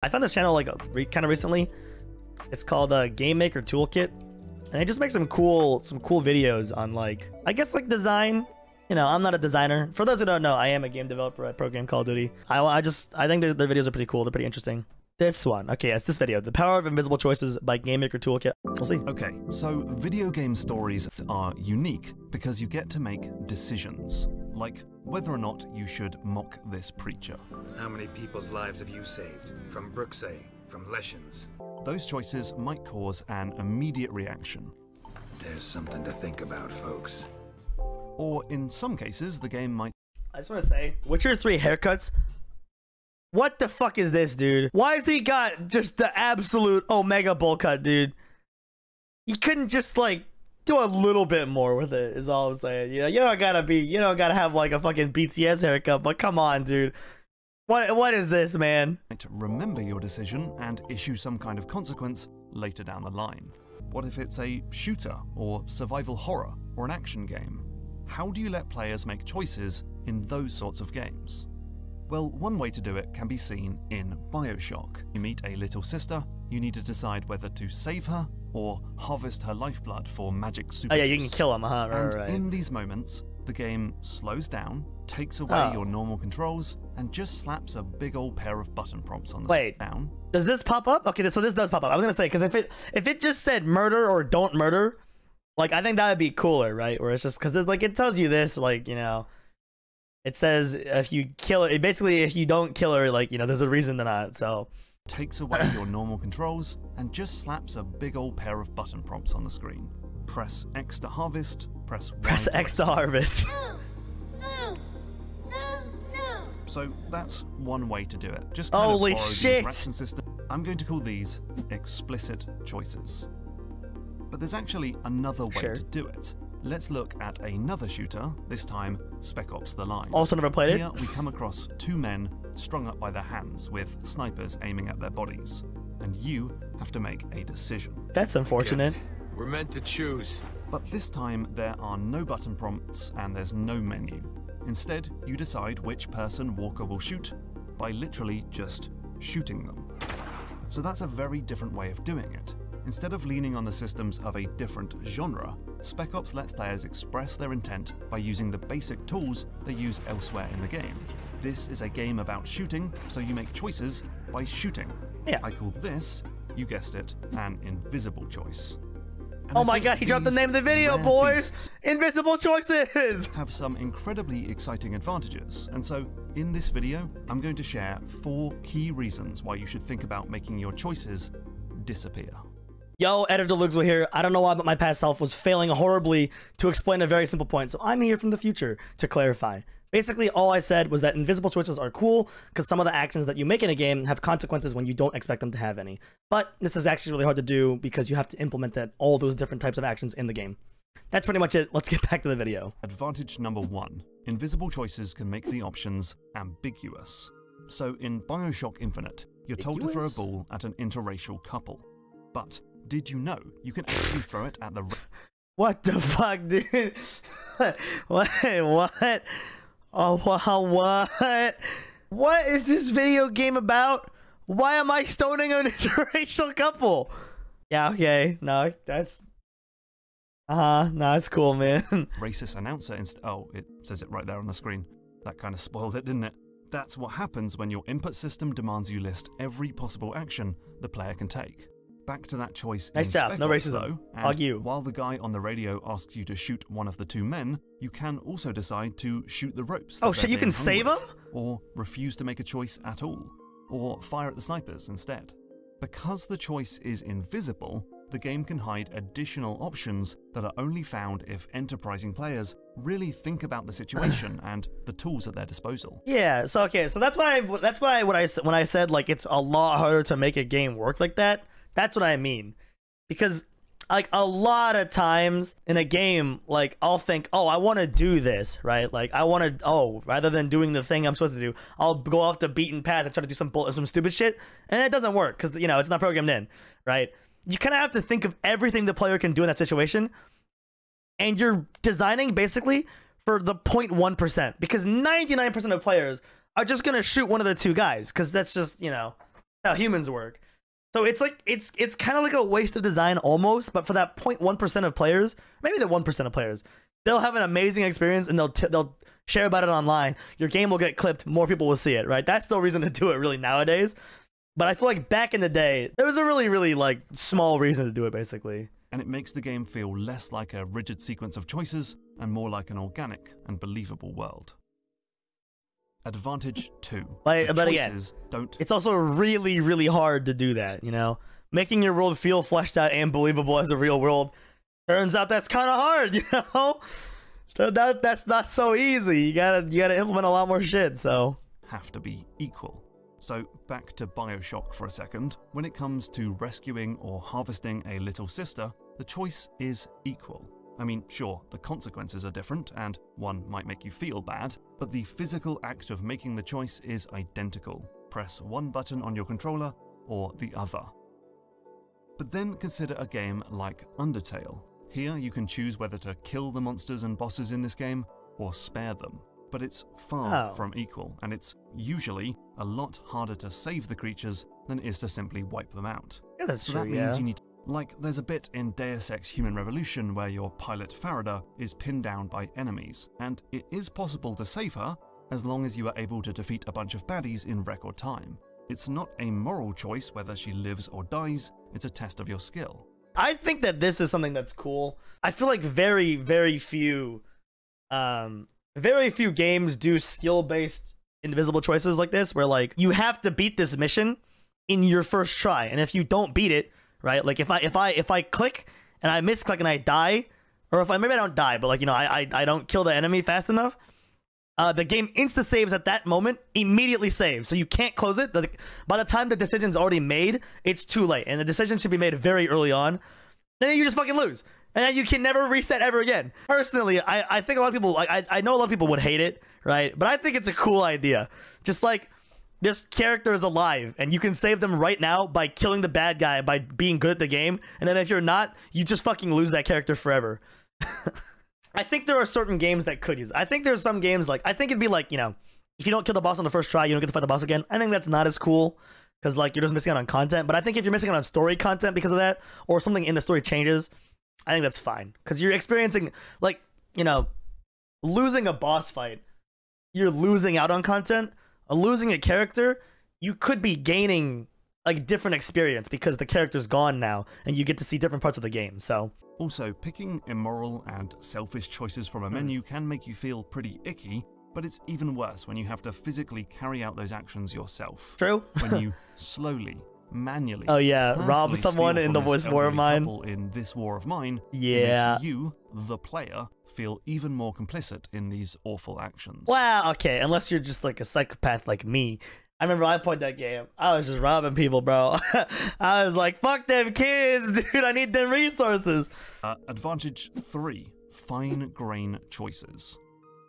I found this channel like kind of recently. It's called Game Maker Toolkit, and they just make some cool videos on like, I guess, like design. You know, I'm not a designer. For those who don't know, I am a game developer. I program Call of Duty. I think their videos are pretty cool. They're pretty interesting. This one, okay, it's this video, The Power of Invisible Choices by Game Maker Toolkit. We'll see. Okay, so video game stories are unique because you get to make decisions, like whether or not you should mock this preacher. How many people's lives have you saved? From Bruxay, from Leshens? Those choices might cause an immediate reaction. There's something to think about, folks. Or in some cases, the game might... I just want to say, Witcher 3 haircuts. What the fuck is this, dude? Why has he got just the absolute Omega bowl cut, dude? You couldn't just like do a little bit more with it, is all I'm saying. Yeah, you don't gotta have like a fucking BTS haircut, but come on, dude. What is this, man? Remember your decision and issue some kind of consequence later down the line. What if it's a shooter or survival horror or an action game? How do you let players make choices in those sorts of games? Well, one way to do it can be seen in Bioshock. You meet a little sister, you need to decide whether to save her or harvest her lifeblood for magic super. Oh yeah, you can kill him, huh? And right. In these moments, the game slows down, takes away your normal controls, and just slaps a big old pair of button prompts on the down. Does this pop up? Okay, so this does pop up. I was gonna say, because if it just said murder or don't murder, like I think that would be cooler, right? Where it's just because like it tells you this, like, you know. It says if you kill it, basically if you don't kill her, like, you know, there's a reason to not, so. Takes away your normal controls and just slaps a big old pair of button prompts on the screen. Press X to harvest, press X to harvest. No. So that's one way to do it. Just holy shit! System. I'm going to call these explicit choices. But there's actually another way to do it. Let's look at another shooter, this time Spec Ops the Line. Also never played it. Here we come across two men strung up by their hands with snipers aiming at their bodies, and you have to make a decision. That's unfortunate. We're meant to choose. But this time there are no button prompts and there's no menu. Instead, you decide which person Walker will shoot by literally just shooting them. So that's a very different way of doing it. Instead of leaning on the systems of a different genre, Spec Ops lets players express their intent by using the basic tools they use elsewhere in the game. This is a game about shooting, so you make choices by shooting. Yeah. I call this, you guessed it, an invisible choice. And oh my god, he dropped the name of the video, boys! Invisible choices! Have some incredibly exciting advantages, and so in this video, I'm going to share 4 key reasons why you should think about making your choices disappear. Yo, Editor Lugswo here. I don't know why, but my past self was failing horribly to explain a very simple point, so I'm here from the future to clarify. Basically, all I said was that invisible choices are cool because some of the actions that you make in a game have consequences when you don't expect them to have any. But this is actually really hard to do because you have to implement all those different types of actions in the game. That's pretty much it. Let's get back to the video. Advantage number 1. Invisible choices can make the options ambiguous. So in Bioshock Infinite, you're told to throw a ball at an interracial couple. But did you know you can actually throw it at the... What the fuck, dude? What? Oh, wow, what? What is this video game about? Why am I stoning an interracial couple? Yeah, okay. No, that's... no, it's cool, man. Racist announcer oh, it says it right there on the screen. That kind of spoiled it, didn't it? That's what happens when your input system demands you list every possible action the player can take. Back to that choice in Spec Ops, no racism. Though, Hug you. While the guy on the radio asks you to shoot one of the 2 men, you can also decide to shoot the ropes. Oh shit, you can save them? Or refuse to make a choice at all. Or fire at the snipers instead. Because the choice is invisible, the game can hide additional options that are only found if enterprising players really think about the situation and the tools at their disposal. Yeah, so okay, so that's why when I said like it's a lot harder to make a game work like that. That's what I mean. Because like a lot of times in a game, like I'll think, oh, I want to do this, right? Like I want to, rather than doing the thing I'm supposed to do, I'll go off the beaten path and try to do some stupid shit, and it doesn't work because, you know, it's not programmed in, right? You kind of have to think of everything the player can do in that situation, and you're designing basically for the 0.1%, because 99% of players are just gonna shoot one of the 2 guys, because that's just, you know, how humans work. So it's like it's kind of like a waste of design almost, but for that 0.1% of players, maybe the 1% of players, they'll have an amazing experience and they'll share about it online. Your game will get clipped, more people will see it, right? That's the reason to do it really nowadays. But I feel like back in the day, there was a really like small reason to do it basically. And it makes the game feel less like a rigid sequence of choices and more like an organic and believable world. Advantage 2. But again, it's also really hard to do that, you know? Making your world feel fleshed out and believable as a real world. Turns out that's kind of hard, you know? That's not so easy. You gotta implement a lot more shit, so. Have to be equal. So back to Bioshock for a second. When it comes to rescuing or harvesting a little sister, the choice is equal. I mean, sure, the consequences are different, and one might make you feel bad, but the physical act of making the choice is identical. Press one button on your controller, or the other. But then consider a game like Undertale. Here you can choose whether to kill the monsters and bosses in this game, or spare them. But it's far from equal, and it's usually a lot harder to save the creatures than it is to simply wipe them out. Yeah, that's so true, that means you need. Like, there's a bit in Deus Ex Human Revolution where your pilot Farida is pinned down by enemies, and it is possible to save her as long as you are able to defeat a bunch of baddies in record time. It's not a moral choice whether she lives or dies, it's a test of your skill. I think that this is something that's cool. I feel like very few games do skill-based invisible choices like this, where like you have to beat this mission in your first try, and if you don't beat it, right? Like if I click and I misclick and I die, or if maybe I don't die, but like, you know, I don't kill the enemy fast enough, the game insta saves at that moment, immediately saves, so you can't close it. By the time the decision's already made, it's too late, and the decision should be made very early on. Then you just fucking lose, and then you can never reset ever again. Personally, I think a lot of people, like, I know a lot of people would hate it, right? But I think it's a cool idea. Just like, this character is alive, and you can save them right now by killing the bad guy, by being good at the game, and then if you're not, you just fucking lose that character forever. I think there are certain games that could use it. I think there's some games, like, I think it'd be like, you know, if you don't kill the boss on the first try, you don't get to fight the boss again. I think that's not as cool, because, like, you're just missing out on content. But I think if you're missing out on story content because of that, or something in the story changes, I think that's fine. Because you're experiencing, like, you know, losing a boss fight, you're losing out on content. Losing a character, you could be gaining like different experience because the character's gone now and you get to see different parts of the game. So also, picking immoral and selfish choices from a menu can make you feel pretty icky, but it's even worse when you have to physically carry out those actions yourself. True. When you slowly, manually, rob someone in this war of mine. In this war of mine, yeah, it makes you, the player, feel even more complicit in these awful actions. Wow, okay, unless you're just like a psychopath like me. I remember I played that game. I was just robbing people, bro. I was like, fuck them kids, dude. I need them resources. Advantage 3, fine grain choices.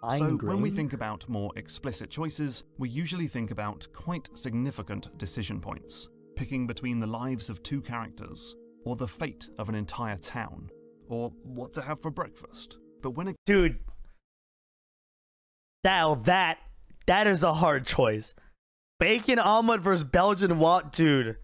Fine grain? When we think about more explicit choices, we usually think about quite significant decision points. Picking between the lives of 2 characters, or the fate of an entire town, or what to have for breakfast. But when it— Dude, that is a hard choice. Bacon omelet versus Belgian wat, dude.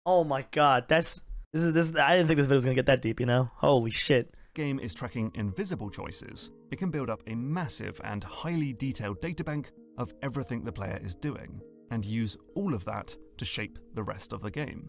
Oh my god, this is. I didn't think this video was gonna get that deep, you know? Holy shit. Game is tracking invisible choices. It can build up a massive and highly detailed databank of everything the player is doing, and use all of that to shape the rest of the game.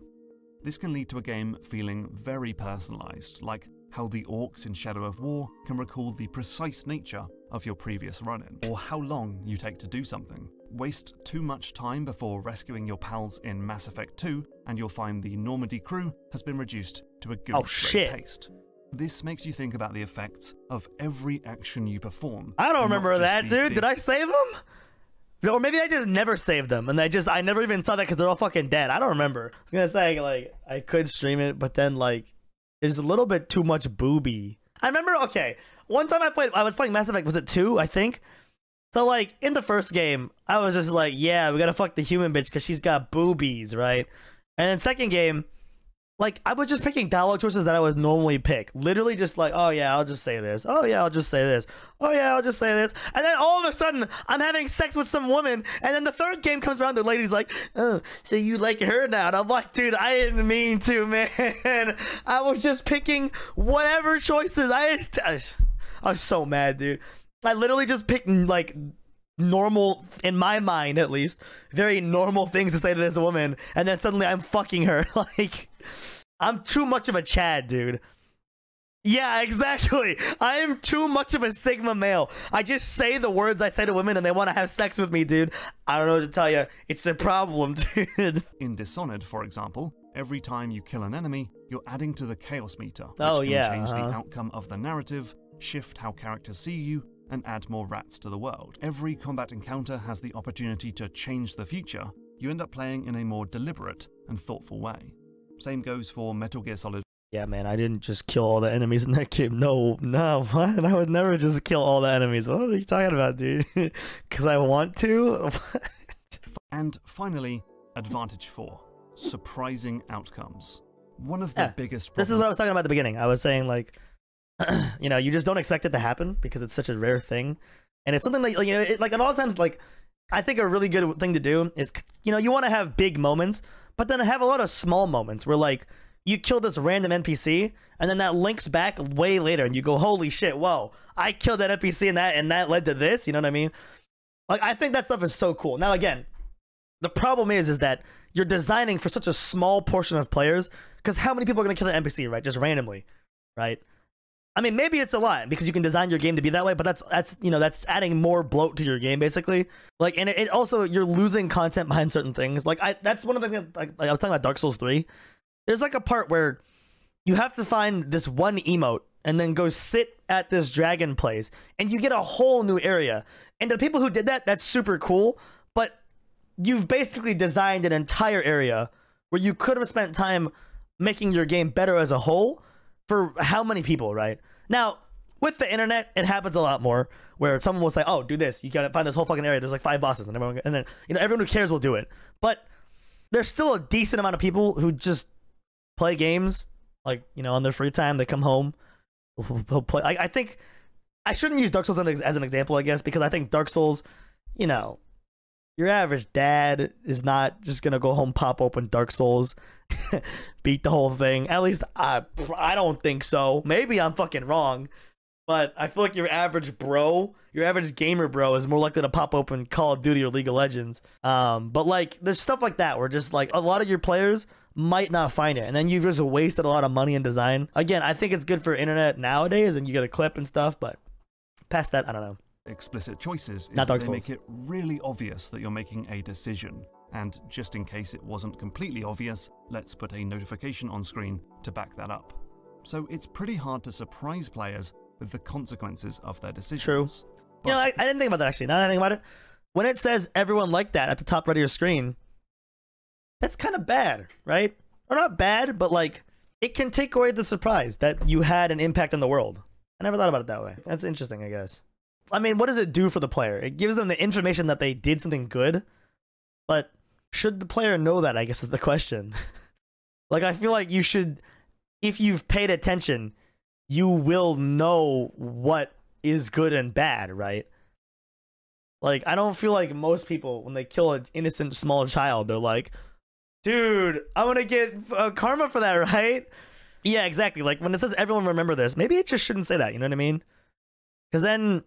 This can lead to a game feeling very personalized, like how the orcs in Shadow of War can recall the precise nature of your previous run-in, or how long you take to do something. Waste too much time before rescuing your pals in Mass Effect 2, and you'll find the Normandy crew has been reduced to a good paste. This makes you think about the effects of every action you perform. I don't remember that, dude. Did I save them? Or maybe I just never saved them, and I never even saw that because they're all fucking dead. I don't remember. I was gonna say, like, I could stream it, but then, like, there's a little bit too much booby. I remember, okay, one time I was playing Mass Effect, was it 2, I think? So, like, in the first game, I was just like, yeah, we gotta fuck the human bitch because she's got boobies, right? And then second game, like I was just picking dialogue choices that I would normally pick. Literally just like, oh yeah, I'll just say this. Oh yeah, I'll just say this. Oh yeah, I'll just say this. And then all of a sudden, I'm having sex with some woman. And then the third game comes around, the lady's like, oh, so you like her now? And I'm like, dude, I didn't mean to, man. I was just picking whatever choices. I was so mad, dude. I literally just picked like normal, in my mind at least, very normal things to say to this woman. And then suddenly I'm fucking her. Like... I'm too much of a Chad, dude. Yeah, exactly. I am too much of a Sigma male. I just say the words I say to women and they want to have sex with me, dude. I don't know what to tell you. It's a problem, dude. In Dishonored, for example, every time you kill an enemy, you're adding to the chaos meter, which can change the outcome of the narrative, shift how characters see you, and add more rats to the world. Every combat encounter has the opportunity to change the future. You end up playing in a more deliberate and thoughtful way. Same goes for Metal Gear Solid. Yeah, man, I didn't just kill all the enemies in that game. No, what? I would never just kill all the enemies. What are you talking about, dude? Because I want to? And finally, Advantage 4. Surprising outcomes. One of the biggest problems... This is what I was talking about at the beginning. I was saying, like, you know, you just don't expect it to happen because it's such a rare thing. And it's something like, you know, like, a lot of times, like, I think a really good thing to do is, you know, you want to have big moments, but then have a lot of small moments where, like, you kill this random NPC, and then that links back way later, and you go, holy shit, whoa, I killed that NPC, and that led to this, you know what I mean? Like, I think that stuff is so cool. Now, again, the problem is that you're designing for such a small portion of players, because how many people are going to kill an NPC, right? Just randomly, right? I mean, maybe it's a lot because you can design your game to be that way, but that's you know, that's adding more bloat to your game basically. Like, and it also, you're losing content behind certain things. Like, that's one of the things. Like I was talking about Dark Souls 3. There's like a part where you have to find this one emote and then go sit at this dragon place, and you get a whole new area. And the people who did that, that's super cool. But you've basically designed an entire area where you could have spent time making your game better as a whole. For how many people, right? Now, with the internet, it happens a lot more where someone will say, oh, do this. You gotta find this whole fucking area. There's like 5 bosses. And then, you know, everyone who cares will do it. But there's still a decent amount of people who just play games, like, you know, on their free time. They come home, they'll play. I think I shouldn't use Dark Souls as an example, I guess, because I think Dark Souls, you know, your average dad is not just gonna go home, pop open Dark Souls, beat the whole thing. At least I don't think so. Maybe I'm fucking wrong, but I feel like your average bro, your average gamer bro, is more likely to pop open Call of Duty or League of Legends. But like, there's stuff like that where just like a lot of your players might not find it, and then you've just wasted a lot of money in design. Again, I think it's good for internet nowadays, and you get a clip and stuff, but past that, I don't know. Explicit choices is Not that Dark they Souls. make it really obvious that you're making a decision. And just in case it wasn't completely obvious, let's put a notification on screen to back that up. So it's pretty hard to surprise players with the consequences of their decisions. True. You know, I didn't think about that actually. Now that I think about it, when it says everyone liked that at the top right of your screen, that's kind of bad, right? Or not bad, but like, it can take away the surprise that you had an impact on the world. I never thought about it that way. That's interesting, I guess. I mean, what does it do for the player? It gives them the information that they did something good, but should the player know that, I guess, is the question. Like, I feel like you should, if you've paid attention, you will know what is good and bad, right? Like, I don't feel like most people, when they kill an innocent small child, they're like, dude, I'm gonna get karma for that, right? Yeah, exactly. Like, when it says everyone remember this, maybe it just shouldn't say that, you know what I mean? Because then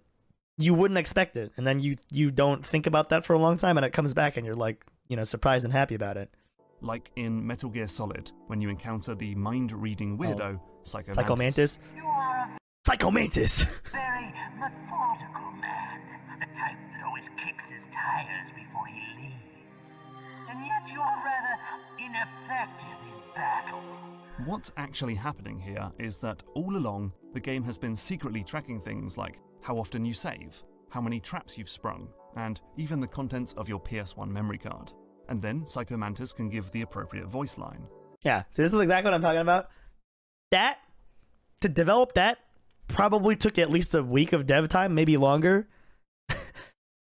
you wouldn't expect it, and then you don't think about that for a long time, and it comes back, and you're like, you know, surprised and happy about it. Like in Metal Gear Solid, when you encounter the mind-reading weirdo, Psycho Mantis. Psycho Mantis! Very methodical man, the type that always kicks his tires before he leaves. And yet you're rather ineffective in battle. What's actually happening here is that all along, the game has been secretly tracking things like how often you save, how many traps you've sprung, and even the contents of your PS1 memory card. And then Psycho Mantis can give the appropriate voice line. Yeah, so this is exactly what I'm talking about. That, to develop that, probably took at least a week of dev time, maybe longer.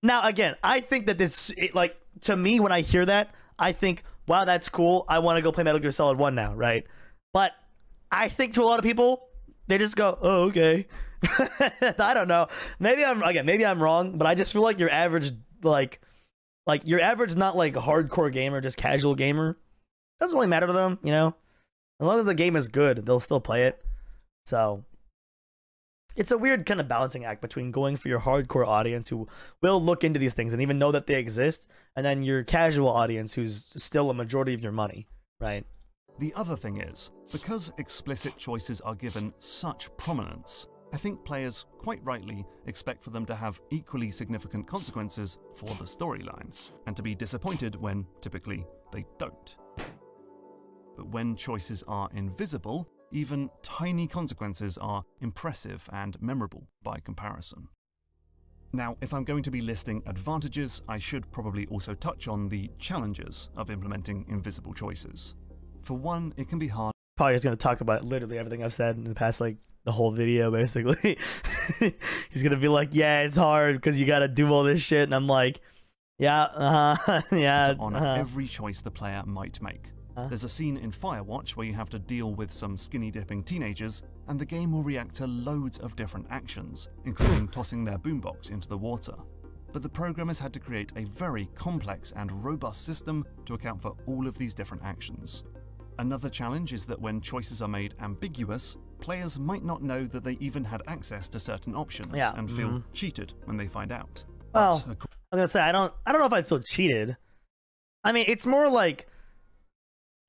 Now, again, I think that this, like, to me, when I hear that, I think, wow, that's cool. I want to go play Metal Gear Solid 1 now, right? But I think to a lot of people, they just go, oh, okay. I don't know. Maybe I'm wrong, but I just feel like your average, like your average, not like hardcore gamer, just casual gamer, doesn't really matter to them, you know? As long as the game is good, they'll still play it. So it's a weird kind of balancing act between going for your hardcore audience who will look into these things and even know that they exist, and then your casual audience who's still a majority of your money, right? The other thing is, because explicit choices are given such prominence, I think players quite rightly expect for them to have equally significant consequences for the storyline, and to be disappointed when, typically, they don't. But when choices are invisible, even tiny consequences are impressive and memorable by comparison. Now, if I'm going to be listing advantages, I should probably also touch on the challenges of implementing invisible choices. For one, it can be hard. Probably just going to talk about literally everything I've said in the past, like, the whole video, basically. He's going to be like, yeah, it's hard because you got to do all this shit. And I'm like, yeah, yeah. To honor every choice the player might make. There's a scene in Firewatch where you have to deal with some skinny-dipping teenagers, and the game will react to loads of different actions, including tossing their boombox into the water. But the programmers had to create a very complex and robust system to account for all of these different actions. Another challenge is that when choices are made ambiguous, players might not know that they even had access to certain options and feel cheated when they find out. Well, I was gonna say I don't know if I'd feel cheated. I mean, it's more like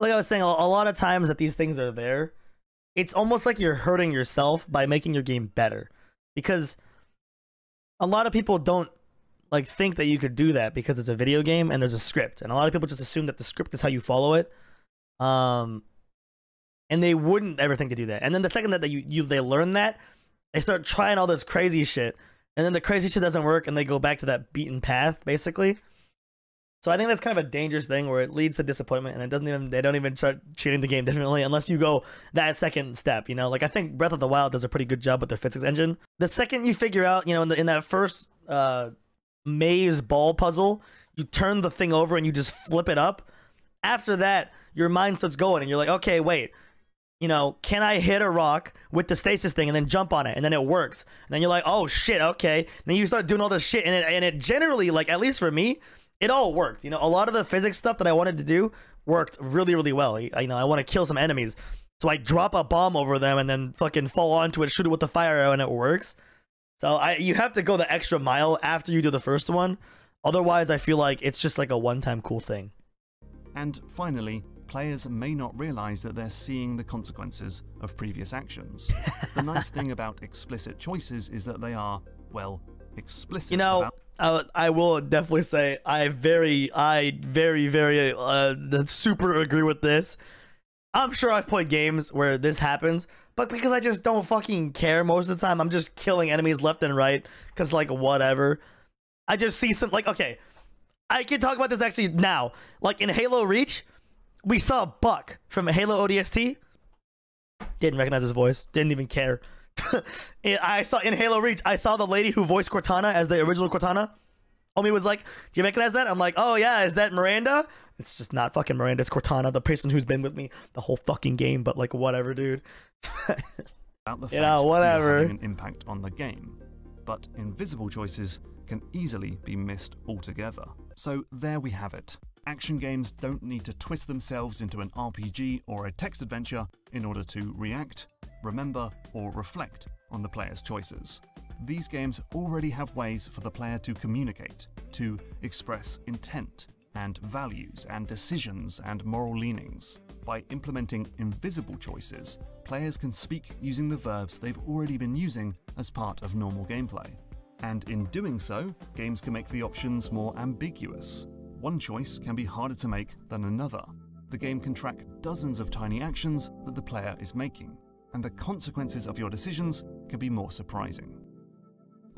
I was saying, a lot of times that these things are there, it's almost like you're hurting yourself by making your game better, because a lot of people don't like think that you could do that because it's a video game and there's a script, and a lot of people just assume that the script is how you follow it. And they wouldn't ever think to do that. And then the second that they learn that, they start trying all this crazy shit, and then the crazy shit doesn't work, and they go back to that beaten path, basically. So I think that's kind of a dangerous thing where it leads to disappointment, and they don't even start treating the game differently unless you go that second step, you know? Like, I think Breath of the Wild does a pretty good job with their physics engine. The second you figure out, you know, in that first maze ball puzzle, you turn the thing over and you just flip it up. After that, your mind starts going, and you're like, okay, wait, you know, can I hit a rock with the stasis thing and then jump on it, and then it works? And then you're like, oh shit, okay. And then you start doing all this shit, and it generally, like, at least for me, it all worked. You know, a lot of the physics stuff that I wanted to do worked really, really well. You know, I want to kill some enemies, so I drop a bomb over them and then fucking fall onto it, shoot it with the fire arrow, and it works. So you have to go the extra mile after you do the first one. Otherwise, I feel like it's just like a one-time cool thing. And finally, players may not realize that they're seeing the consequences of previous actions. The nice thing about explicit choices is that they are, well, explicit. You know, I will definitely say I very super agree with this. I'm sure I've played games where this happens, but because I just don't fucking care most of the time, I'm just killing enemies left and right because, like, whatever. I just see some, like, okay, I can talk about this actually now. Like, in Halo Reach, we saw Buck from Halo ODST. Didn't recognize his voice. Didn't even care. I saw in Halo Reach, I saw the lady who voiced Cortana as the original Cortana. Homie was like, do you recognize that? I'm like, oh yeah, is that Miranda? It's just not fucking Miranda, it's Cortana, the person who's been with me the whole fucking game, but like, whatever, dude. About the fact you know, whatever. Having an impact on the game. But invisible choices can easily be missed altogether. So there we have it. Action games don't need to twist themselves into an RPG or a text adventure in order to react, remember, or reflect on the player's choices. These games already have ways for the player to communicate, to express intent, and values, and decisions, and moral leanings. By implementing invisible choices, players can speak using the verbs they've already been using as part of normal gameplay. And in doing so, games can make the options more ambiguous. One choice can be harder to make than another. The game can track dozens of tiny actions that the player is making, and the consequences of your decisions can be more surprising.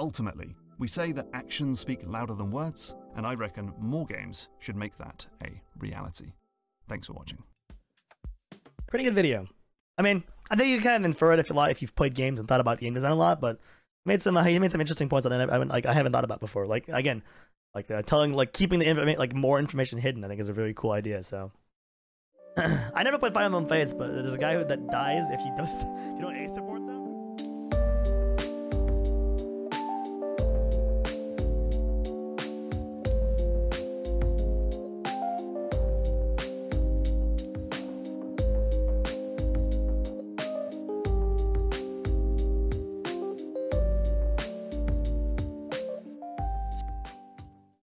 Ultimately, we say that actions speak louder than words, and I reckon more games should make that a reality. Thanks for watching. Pretty good video. I mean, I think you kind of infer it if you've played games and thought about game design a lot, but he made some interesting points that I haven't thought about before. Like, again, like keeping the more information hidden, I think is a really cool idea. So I never played Fire Emblem Fates, but there's a guy that dies if you don't A support them.